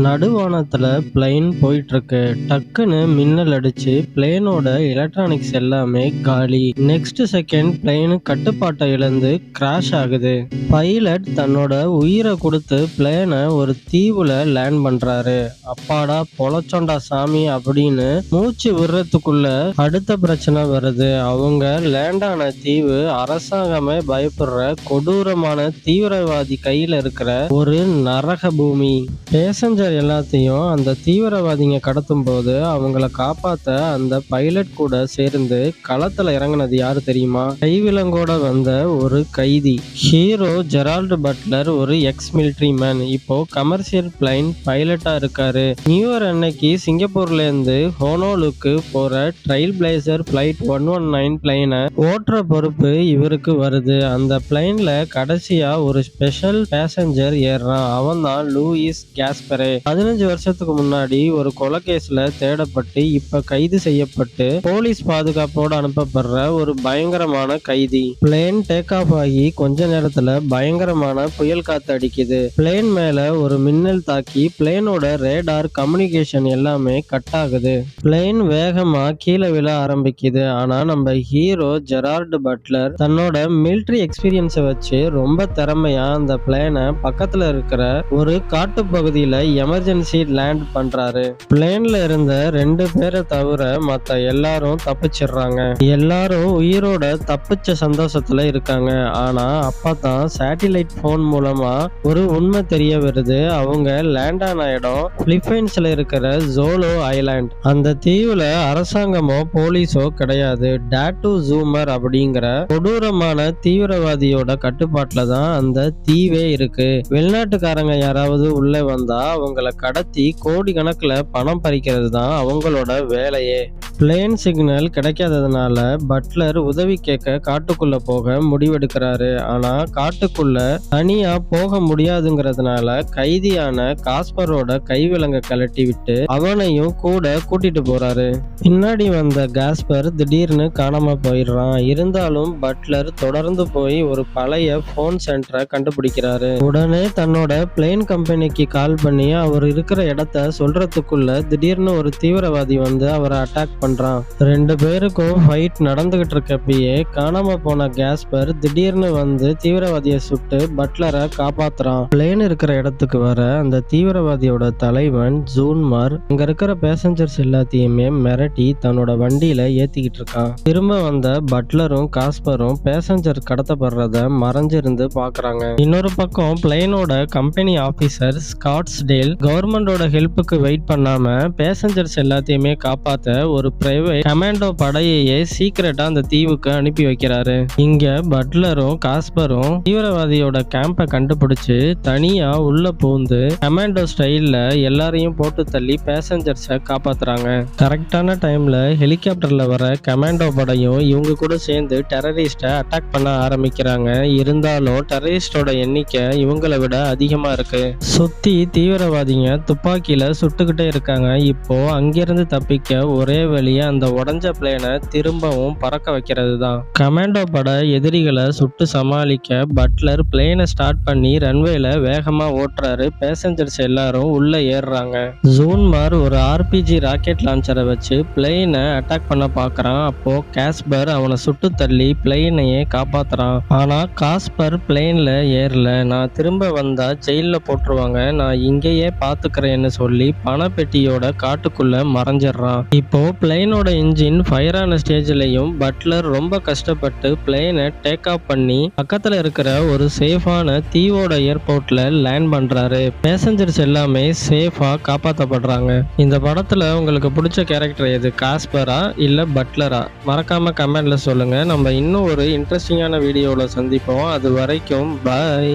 நடுவானத்துல plain போயிட்டு இருக்கு. டக்குன்னு மின்னல் அடிச்சு பிளேனோட எலக்ட்ரானிக்ஸ் எல்லாமே காலி. நெக்ஸ்ட் செகண்ட் பிளைன் கட்டுப்பாட்டை இழந்து கிராஷ் ஆகுது. பைலட் தன்னோட உயிரை கொடுத்து பிளேனை ஒரு தீவுல லேண்ட் பண்றாரு. அப்பாடா பொழச்சோண்டா சாமி அப்படின்னு மூச்சு விடுறதுக்குள்ள அடுத்த பிரச்சனை வருது. அவங்க லேண்ட் ஆன தீவு அரசாங்கமே பயப்படுற கொடூரமான தீவிரவாதி கையில இருக்கிற ஒரு நரக பூமி. பேசஞ்சர் எல்லாத்தையும் அந்த தீவிரவாதிங்க கடத்தும் போது அவங்கள காப்பாத்த அந்த பைலட் கூட சேர்ந்து களத்துல இறங்குனது யாரு தெரியுமா? கைவிலங்கோட வந்த ஒரு கைதி. ஹீரோ ஜெரால்டு பட்லர் ஒரு எக்ஸ் மிலிட்டரி மேன். இப்போ கமர்ஷியல் பிளைன் பைலட்டா இருக்காரு. நியூ இயர் அன்னைக்கு சிங்கப்பூர்ல இருந்து ஹோனோலுக்கு போற ட்ரைல் பிளேசர் பிளைட் 119 பிளைனை ஓட்டுற பொறுப்பு இவருக்கு வருது. அந்த பிளைன்ல கடைசியா ஒரு ஸ்பெஷல் பேசஞ்சர் ஏறான். அவன் தான் லூயிஸ் கேஸ்பரே. 15 வருஷத்துக்கு முன்னாடி ஒரு கொலை கேஸ்ல தேடப்பட்டு இப்ப கைது செய்யப்பட்டு போலீஸ் பாதுகாப்போட அனுப்பப்படுற ஒரு பயங்கரமான கைதி. பிளேன் டேக் ஆஃப் ஆகி கொஞ்ச நேரத்துல பயங்கரமான புயல் காத்து அடிக்குது. பிளேன் மேல ஒரு மின்னல் தாக்கி பிளேனோட ரேடார் கம்யூனிகேஷன் எல்லாமே கட் ஆகுது. பிளேன் வேகமா கீழே விழ ஆரம்பிக்குது. ஆனா நம்ம ஹீரோ ஜெரால்டு பட்லர் தன்னோட மிலிட்டரி எக்ஸ்பீரியன்ஸை வச்சு ரொம்ப திறமையா அந்த பிளேனை பக்கத்துல இருக்கிற ஒரு காட்டு பகுதியில எமர்ஜென்சி லேண்ட் பண்றாரு. பிளேன்ல இருந்த 2 பேரை தவிர மத்த எல்லாரும் தப்பிச்சிடுறாங்க. எல்லாரும் உயிரோட தப்பிச்ச சந்தோஷத்துல இருக்காங்க. ஆனா அப்பதான் சேட்டிலைட் போன் மூலமா ஒரு உண்மை தெரிய வருது. அவங்க லேண்ட் ஆன இடம் பிலிப்பைன்ஸ்ல இருக்கிற ஜோலோ ஐலாண்ட். அந்த தீவுல அரசாங்கமோ போலீஸோ கிடையாது. டாட்டு ஜூமர் அப்படிங்கிற கொடூரமான தீவிரவாதியோட கட்டுப்பாட்டுல தான் அந்த தீவே இருக்கு. வெளிநாட்டுக்காரங்க யாராவது உள்ள வந்தா அவங்கள கடத்தி கோடி கணக்குல பணம் பறிக்கிறது தான் அவங்களோட வேலையே. பிளேன் சிக்னல் கிடைக்காததுனால பட்லர் உதவி கேட்க காட்டுக்குள்ள போக முடிவெடுக்கிறாரு. ஆனா காட்டுக்குள்ள தனியா போக முடியாதுங்கிறதுனால கைதியான காஸ்பரோட கைவிலங்க கழட்டி விட்டு அவனையும் கூட கூட்டிட்டு போறாரு. பின்னாடி வந்த காஸ்பர் திடீர்னு காணாம போயிடுறான். இருந்தாலும் பட்லர் தொடர்ந்து போய் ஒரு பழைய போன் சென்டரை கண்டுபிடிக்கிறாரு. உடனே தன்னோட பிளேன் கம்பெனிக்கு கால் பண்ணி அவர் இருக்கிற இடத்த சொல்றதுக்குள்ள திடீர்னு ஒரு தீவிரவாதி வந்து அவரை அட்டாக் பண்றான். 2 பேருக்கும் ஃபைட் நடந்துகிட்டு இருக்கப்பயே காணாம போன காஸ்பர் திடீர்னு வந்து தீவிரவாதியை சுட்டு பட்லரை காப்பாத்துறான். பிளேன் இருக்கிற இடத்துக்கு வர அந்த தீவிரவாதியோட தலைவன் ஜூன்மார் அங்க இருக்கிற பேசஞ்சர்ஸ் எல்லாத்தையுமே மிரட்டி தன்னோட வண்டியில ஏத்திக்கிட்டு இருக்கான். திரும்ப வந்த பட்லரும் காஸ்பரும் பேசஞ்சர் கடத்தப்படுறத மறைஞ்சிருந்து பாக்குறாங்க. இன்னொரு பக்கம் பிளேனோட கம்பெனி ஆபீசர் ஸ்காட்ஸ்டேல் கவர்மெண்டோட ஹெல்ப்புக்கு வெயிட் பண்ணாம பேசஞ்சர்ஸ் எல்லாத்தையுமே காப்பாத்த ஒரு பிரைவேட் கமாண்டோ படையையே சீக்கிரட்டா அந்த தீவுக்கு அனுப்பி வைக்கிறாரு. இங்க பட்லரும் காஸ்பரும் தீவிரவாதியோட கேம்பை கண்டுபிடிச்சு தனியா உள்ள பூந்து கமாண்டோ ஸ்டைல்ல எல்லாரையும் போட்டு தள்ளி பேசஞ்சர்ஸை காப்பாத்துறாங்க. கரெக்டான டைம்ல ஹெலிகாப்டர்ல வர கமாண்டோ படையும் இவங்க கூட சேர்ந்து டெரரிஸ்ட அட்டாக் பண்ண ஆரம்பிக்கிறாங்க. இருந்தாலும் டெரரிஸ்டோட எண்ணிக்கை இவங்களை விட அதிகமா இருக்கு. சுத்தி தீவிரவாதிங்க துப்பாக்கியில சுட்டுக்கிட்டே இருக்காங்க. இப்போ அங்கிருந்து தப்பிக்க ஒரே வழியா அந்த உடஞ்ச பிளேனை திரும்பவும் பறக்க வைக்கிறது தான். கமாண்டோ படை எதிரிகளை சுட்டு சமாளிக்க பட்லர் பிளேனை ஸ்டார்ட் பண்ணி ரன்வேல வேகமா ஓட்டுறாரு. பேசஞ்சர்ஸ் எல்லாரும் உள்ள ஏறுறாங்க. ஜூன்மார் ஒரு ஆர்பிஜி ராக்கெட் லான்ச்சரை வச்சு பிளேனை அட்டாக் பண்ண பாக்குறான். அப்போ காஸ்பர் அவனை சுட்டு தள்ளி பிளேனையே காப்பாத்துறான். ஆனா காஸ்பர் பிளேன்ல ஏறல. நான் திரும்ப வந்தா ஜெயில போட்டுருவாங்க, நான் இங்கேயே பாத்துக்கிறேன்னு சொல்லி பணப்பெட்டியோட காட்டுக்குள்ள மறைஞ்சிடறான். இப்போ பிளேனோட இன்ஜின் ஃபயர் ஆன ஸ்டேஜ்லயும் பட்லர் ரொம்ப கஷ்டப்பட்டு பிளேனை டேக் ஆஃப் பண்ணி பக்கத்துல இருக்கிற ஒரு சேஃபான தீவோட ஏர்போர்ட்ல லேண்ட் பண்றாரு. பேசஞ்சர்ஸ் எல்லாமே சேஃபா காப்பாற்றப்படுறாங்க. இந்த படத்துல உங்களுக்கு பிடிச்ச கேரக்டர் எது, காஸ்பரா இல்ல பட்லரா? மறக்காம கமெண்ட்ல சொல்லுங்க. நம்ம இன்னும் ஒரு இன்ட்ரெஸ்டிங்கான வீடியோல சந்திப்போம். அது வரைக்கும் பாய்.